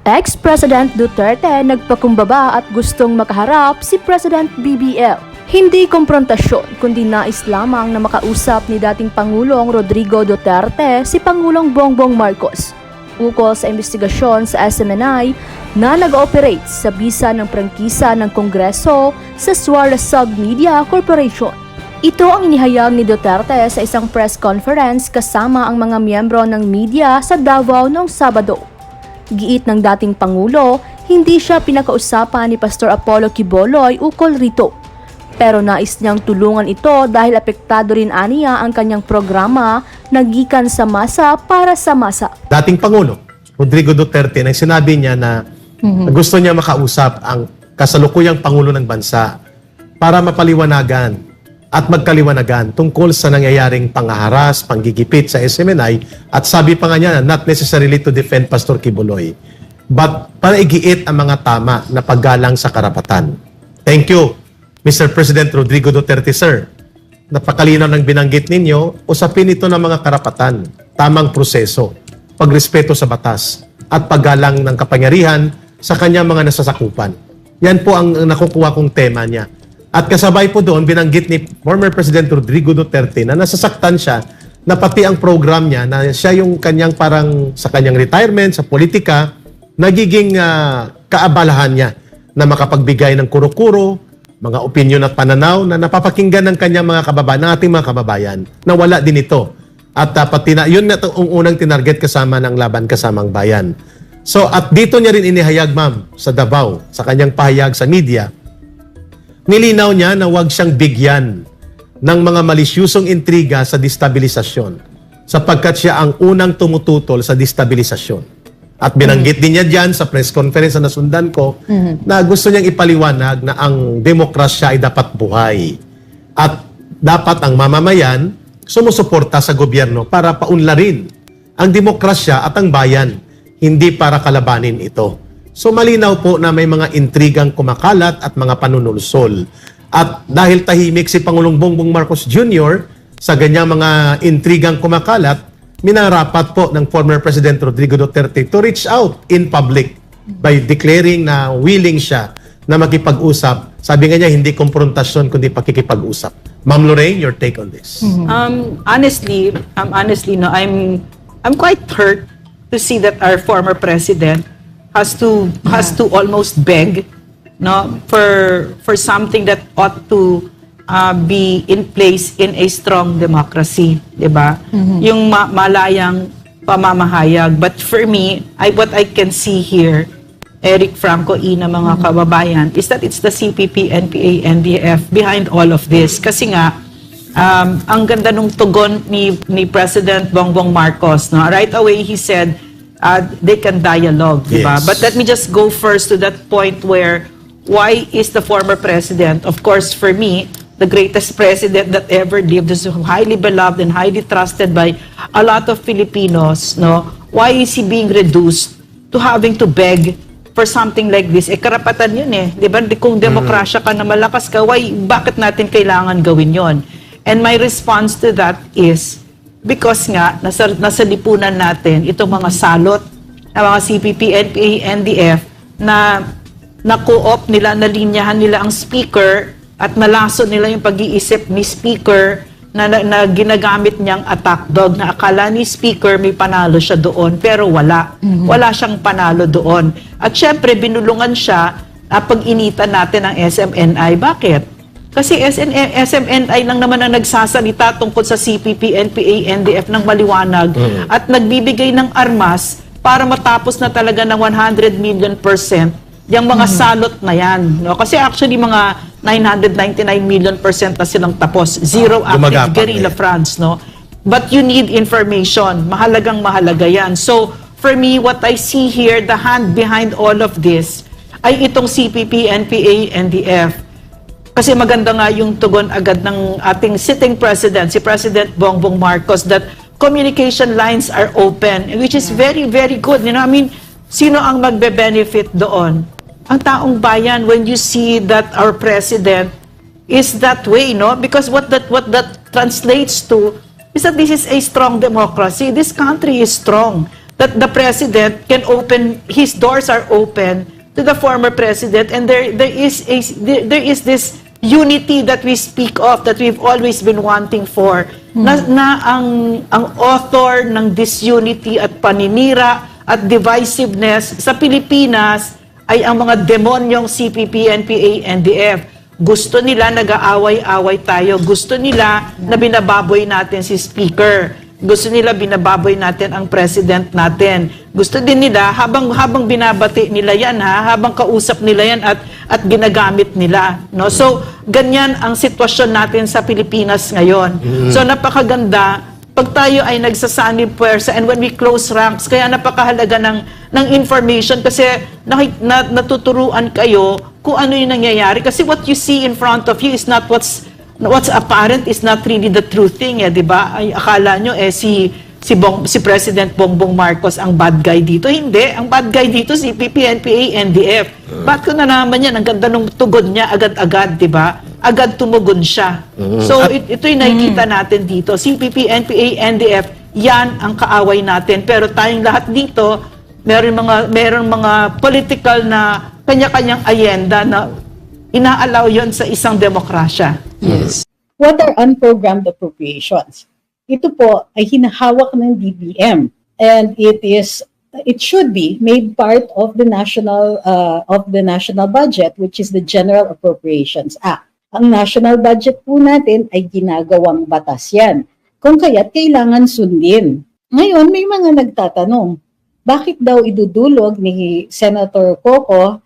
Ex-President Duterte nagpakumbaba at gustong makaharap si President BBM. Hindi komprontasyon kundi nais lamang na makausap ni dating Pangulong Rodrigo Duterte si Pangulong Bongbong Marcos ukol sa investigasyon sa SMNI na nag-ooperate sa bisa ng prangkisa ng Kongreso sa Suarez Sub Media Corporation. Ito ang inihayag ni Duterte sa isang press conference kasama ang mga miyembro ng media sa Davao noong Sabado. Giit ng dating Pangulo, hindi siya pinakausapan ni Pastor Apollo Quiboloy ukol rito. Pero nais niyang tulungan ito dahil apektado rin aniya ang kanyang programa na gikan sa masa para sa masa. Dating Pangulo, Rodrigo Duterte, nang sinabi niya na gusto niya makausap ang kasalukuyang Pangulo ng bansa para mapaliwanagan at magkaliwanagan tungkol sa nangyayaring panghaharas, panggigipit sa SMNI at sabi pa nga niya, not necessarily to defend Pastor Quiboloy, but para igiit ang mga tama na paggalang sa karapatan. Thank you, Mr. President Rodrigo Duterte, sir. Napakalinaw ng binanggit ninyo, usapin ito ng mga karapatan, tamang proseso, pagrespeto sa batas, at paggalang ng kapangyarihan sa kanyang mga nasasakupan. Yan po ang nakukuha kong tema niya. At kasabay po doon, binanggit ni former President Rodrigo Duterte na nasasaktan siya na pati ang program niya, na siya yung kanyang parang sa kanyang retirement, sa politika, nagiging kaabalahan niya na makapagbigay ng kuro-kuro, mga opinion at pananaw na napapakinggan ng kanyang mga kababayan, ng ating mga kababayan, na wala din ito. At pati na, yun na ang unang tinarget kasama ng Laban Kasamang Bayan. So, at dito niya rin inihayag, ma'am, sa Davao, sa kanyang pahayag sa media, nilinaw niya na huwag siyang bigyan ng mga malisyusong intriga sa destabilisasyon sapagkat siya ang unang tumututol sa destabilisasyon. At binanggit din niya dyan sa press conference na nasundan ko na gusto niyang ipaliwanag na ang demokrasya ay dapat buhay. At dapat ang mamamayan sumusuporta sa gobyerno para paunlarin ang demokrasya at ang bayan, hindi para kalabanin ito. So malinaw po na may mga intrigang kumakalat at mga panunulsol. At dahil tahimik si Pangulong Bongbong Marcos Jr. sa ganyang mga intrigang kumakalat, minarapat po ng former President Rodrigo Duterte to reach out in public by declaring na willing siya na makipag-usap. Sabi nga niya, hindi komprontasyon kundi pakikipag-usap. Ma'am Lorraine, your take on this? Honestly, no, I'm quite hurt to see that our former president has to almost beg, no, for something that ought to be in place in a strong democracy, 'di ba? Yung malayang pamamahayag. But for me, what I can see here, Eric, Franco, Ina, mga kababayan, is that it's the CPP, NPA, NDF behind all of this. Kasi nga, ang ganda nung tugon ni President Bongbong Marcos, no? Right away he said, they can dialogue, diba? Yes. But let me just go first to that point where why is the former president, of course for me, the greatest president that ever lived, is highly beloved and highly trusted by a lot of Filipinos, no? Why is he being reduced to having to beg for something like this? Eh, karapatan yun eh. Diba? Kung demokrasya ka na malakas ka, bakit natin kailangan gawin yon? And my response to that is, because nga, nasa lipunan natin, itong mga salot, na mga CPP, NPA, NDF, na co-op nila, nalinyahan nila ang speaker, at nalaso nila yung pag-iisip ni speaker, na ginagamit niyang attack dog, na akala ni speaker may panalo siya doon, pero wala. Wala siyang panalo doon. At syempre, binulungan siya, pag-initan natin ang SMNI. Bakit? Kasi SMNI lang naman ang nagsasalita tungkol sa CPP, NPA, NDF ng maliwanag at nagbibigay ng armas para matapos na talaga ng 100 million % yung mga salot na yan. No? Kasi actually mga 999 million % na silang tapos. Zero active guerrilla fronts. No? But you need information. Mahalagang mahalaga yan. So for me, what I see here, the hand behind all of this ay itong CPP, NPA, NDF. Kasi maganda nga yung tugon agad ng ating sitting president, si President Bongbong Marcos, that communication lines are open, which is very, very good. You know, I mean, sino ang magbe-benefit doon? Ang taong bayan, when you see that our president is that way, no? Because what that translates to is that this is a strong democracy. This country is strong. that the president can open, his doors are open to the former president, and there is this unity that we speak of, that we've always been wanting for, na ang author ng disunity at paninira at divisiveness sa Pilipinas ay ang mga demonyong CPP, NPA, NDF. Gusto nila nag-aaway-away tayo. Gusto nila na binababoy natin si Speaker. Gusto nila binababoy natin ang President natin. Gusto din nila, habang binabati nila yan, habang kausap nila yan at ginagamit nila. No? So, ganyan ang sitwasyon natin sa Pilipinas ngayon. So, napakaganda pag tayo ay nagsasanib puwersa and when we close ranks, kaya napakahalaga ng information kasi natuturuan kayo kung ano yung nangyayari. Kasi what you see in front of you is not what's apparent, is not really the true thing, di ba? Ay, akala nyo, si President Bongbong Marcos ang bad guy dito. Hindi. Ang bad guy dito, si PPNPA, NDF. Ba't ko na naman yan? Ang ganda ng tugon niya, agad-agad, di ba? Agad tumugon siya. So, ito yung nakikita natin dito. CPP, NPA, NDF, yan ang kaaway natin. Pero tayong lahat dito, meron mga political na kanya-kanyang ayenda na inaalaw yon sa isang demokrasya. Yes. What are unprogrammed appropriations? Ito po ay hinahawak ng DBM, and it should be made part of the national budget, which is the General Appropriations Act. Ang national budget po natin ay ginagawang batas yan, kung kaya't kailangan sundin. Ngayon, may mga nagtatanong, bakit daw idudulog ni Senator Coco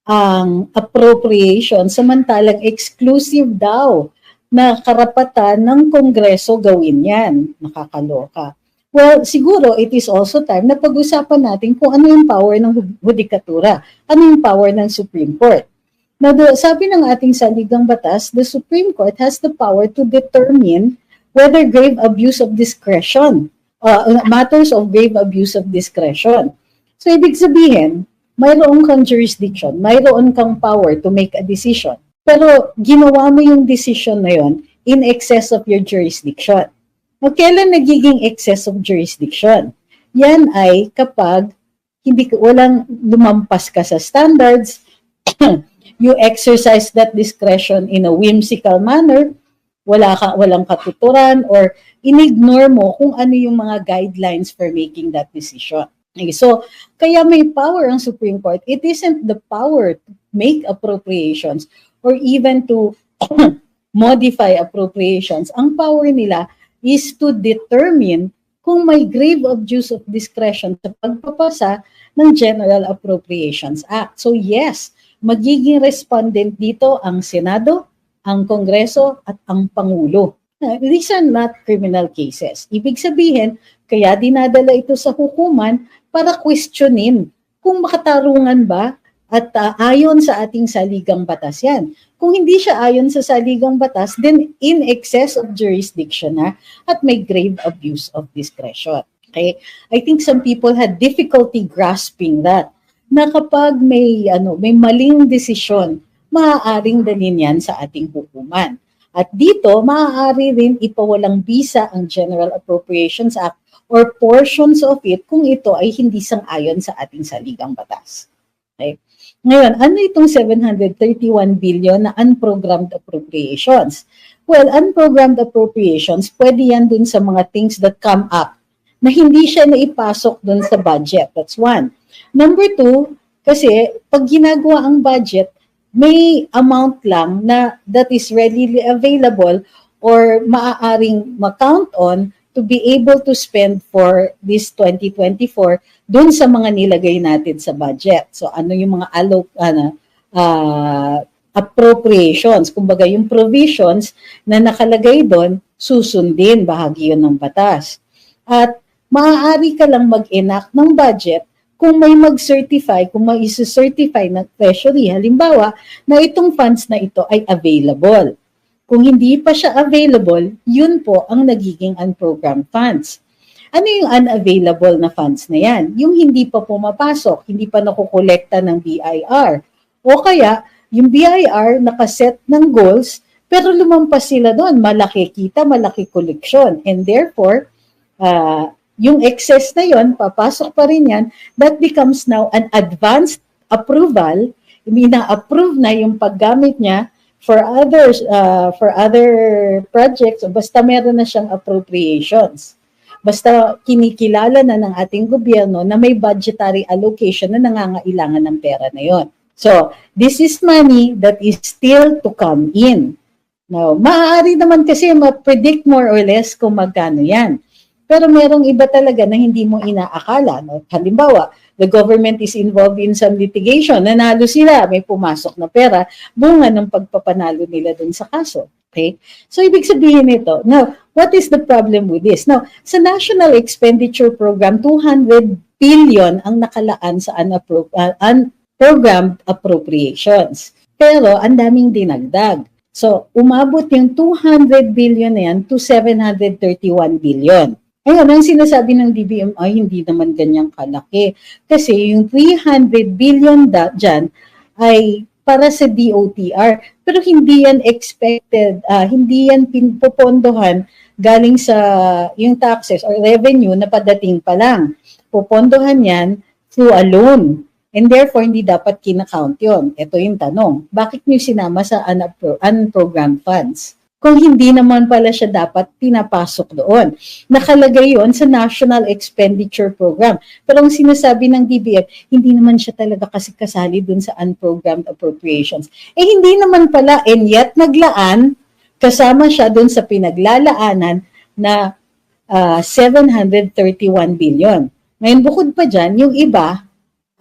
ang appropriation samantalang exclusive daw na karapatan ng Kongreso gawin yan? Nakakaloka. Well, siguro it is also time na pag-usapan natin kung ano yung power ng Hudikatura, ano yung power ng Supreme Court. Now, sabi ng ating saligang batas, the Supreme Court has the power to determine whether grave abuse of discretion, matters of grave abuse of discretion. So, ibig sabihin, mayroon kang jurisdiction, mayroon kang power to make a decision. Pero ginawa mo yung decision na yon in excess of your jurisdiction. O kailan nagiging excess of jurisdiction? Yan ay kapag walang lumampas ka sa standards, you exercise that discretion in a whimsical manner, walang katuturan, or inignore mo kung ano yung mga guidelines for making that decision. Okay, so, kaya may power ang Supreme Court. It isn't the power to make appropriations or even to modify appropriations. Ang power nila is to determine kung may grave abuse of discretion sa pagpapasa ng General Appropriations Act. So yes, magiging respondent dito ang Senado, ang Kongreso, at ang Pangulo. These are not criminal cases. Ibig sabihin, kaya dinadala ito sa hukuman para questionin kung makatarungan ba at ayon sa ating saligang batas yan. Kung hindi siya ayon sa saligang batas, then in excess of jurisdiction at may grave abuse of discretion. Okay? I think some people had difficulty grasping that, na kapag may maling desisyon, maaaring dalhin yan sa ating hukuman. At dito, maaari rin ipawalang bisa ang General Appropriations Act or portions of it kung ito ay hindi sang-ayon sa ating saligang batas. Okay? Ngayon, ano itong 731 billion na unprogrammed appropriations? Well, unprogrammed appropriations, pwede yan dun sa mga things that come up na hindi siya naipasok dun sa budget. That's one. Number two, kasi pag ginagawa ang budget, may amount lang na that is readily available or maaaring ma-count on to be able to spend for this 2024 dun sa mga nilagay natin sa budget. So ano yung mga appropriations, kumbaga yung provisions na nakalagay doon, susundin, bahagi yun ng batas. At maaari ka lang mag-enact ng budget kung may mag-certify, kung may isa-certify ng treasury, halimbawa, na itong funds na ito ay available. Kung hindi pa siya available, yun po ang nagiging unprogrammed funds. Ano yung unavailable na funds na yan? Yung hindi pa pumapasok, hindi pa nakukolekta ng BIR. O kaya, yung BIR nakaset ng goals, pero lumampas sila doon. Malaki kita, malaki koleksyon. And therefore, yung excess na yon, papasok pa rin yan, that becomes now an advanced approval, ina-approve na yung paggamit niya for other projects, o basta meron na siyang appropriations. Basta kinikilala na ng ating gobyerno na may budgetary allocation na nangangailangan ng pera na yon. So, this is money that is still to come in. Now, maaari naman kasi ma-predict more or less kung magkano yan. Pero merong iba talaga na hindi mo inaakala. No? Halimbawa, the government is involved in some litigation, nanalo sila, may pumasok na pera, bunga ng pagpapanalo nila dun sa kaso. Okay? So, ibig sabihin nito, now, what is the problem with this? Now, sa National Expenditure Program, 200 billion ang nakalaan sa unprogrammed appropriations. Pero, ang daming dinagdag. So, umabot yung 200 billion na yan to 731 billion. Ayun, ang sinasabi ng DBM ay hindi naman ganyang kalaki. Kasi yung 300 billion dyan ay para sa DOTR. Pero hindi yan expected, hindi yan pupondohan galing sa yung taxes or revenue na padating pa lang. Pupondohan yan through a loan. And therefore, hindi dapat kinakount yun. Ito yung tanong. Bakit nyo sinama sa unprogrammed funds? Kung hindi naman pala siya dapat pinapasok doon. Nakalagay yon sa National Expenditure Program. Pero ang sinasabi ng DBM, hindi naman siya talaga kasi kasali doon sa unprogrammed appropriations. Eh hindi naman pala, and yet naglaan, kasama siya doon sa pinaglalaanan na 731 billion. Ngayon, bukod pa dyan, yung iba,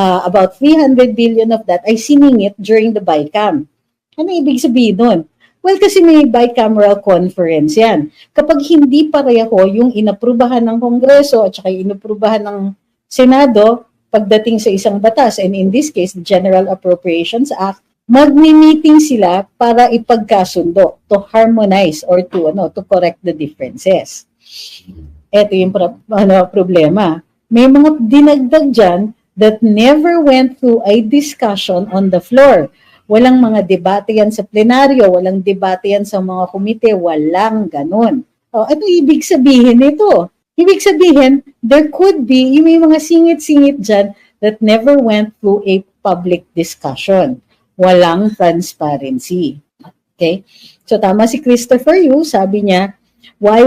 about 300 billion of that ay siningit during the BICAM. Ano ibig sabihin nun? Well, kasi may bicameral conference yan. Kapag hindi pareho yung inaprubahan ng Kongreso at saka inaprubahan ng Senado pagdating sa isang batas, and in this case, the General Appropriations Act, magmi-meeting sila para ipagkasundo, to harmonize or to correct the differences. Ito yung problema. May mga dinagdag dyan that never went through a discussion on the floor. Walang mga debate yan sa plenaryo, walang debate yan sa mga komite, walang ganun. Ano ibig sabihin nito? Ibig sabihin, there could be, yung may mga singit-singit dyan that never went through a public discussion. Walang transparency. Okay? So tama si Christopher Yu, sabi niya, why,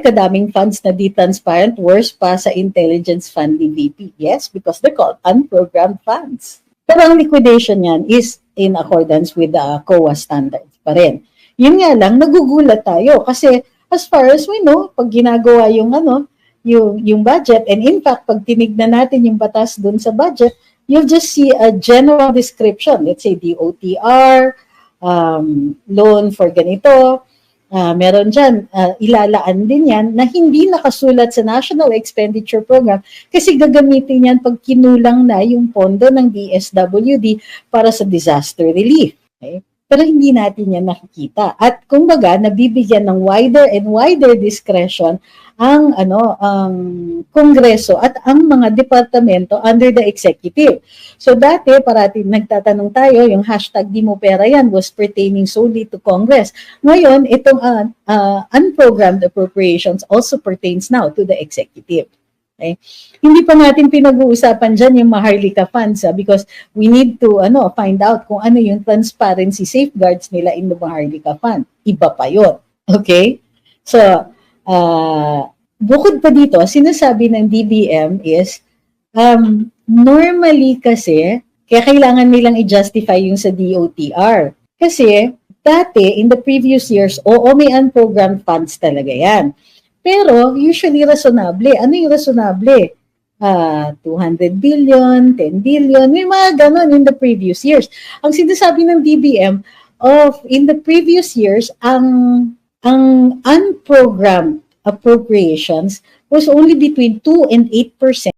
kadaming funds na di transparent, worse pa sa intelligence fund ni VP. Yes, because they're called unprogrammed funds. Pero ang liquidation yan is in accordance with the COA standards pa rin. Yun nga lang, nagugulat tayo kasi as far as we know, pag ginagawa yung budget, and in fact, pag tinignan natin yung batas dun sa budget, you'll just see a general description. Let's say DOTR, loan for ganito, meron dyan, ilalaan din yan na hindi nakasulat sa National Expenditure Program kasi gagamitin yan pag kinulang na yung pondo ng DSWD para sa disaster relief. Okay? Pero hindi natin yan nakikita. At kumbaga, nabibigyan ng wider and wider discretion ang Kongreso at ang mga departamento under the executive. So dati, parati nagtatanong tayo, yung hashtag di mo pera yan was pertaining solely to Congress. Ngayon, itong unprogrammed appropriations also pertains now to the executive. Okay? Hindi pa natin pinag-uusapan dyan yung Maharlika funds because we need to find out kung ano yung transparency safeguards nila in the Maharlika fund. Iba pa yun. Okay? So, bukod pa dito, sinasabi ng DBM is, normally kasi, kaya kailangan nilang i-justify yung sa DOTR. Kasi, dati, in the previous years, may unprogrammed funds talaga yan. Pero, usually, rationable. Ano yung rationable? 200 billion, 10 billion, may mga ganon in the previous years. Ang sinasabi ng DBM, in the previous years, ang unprogrammed appropriations was only between 2 and 8%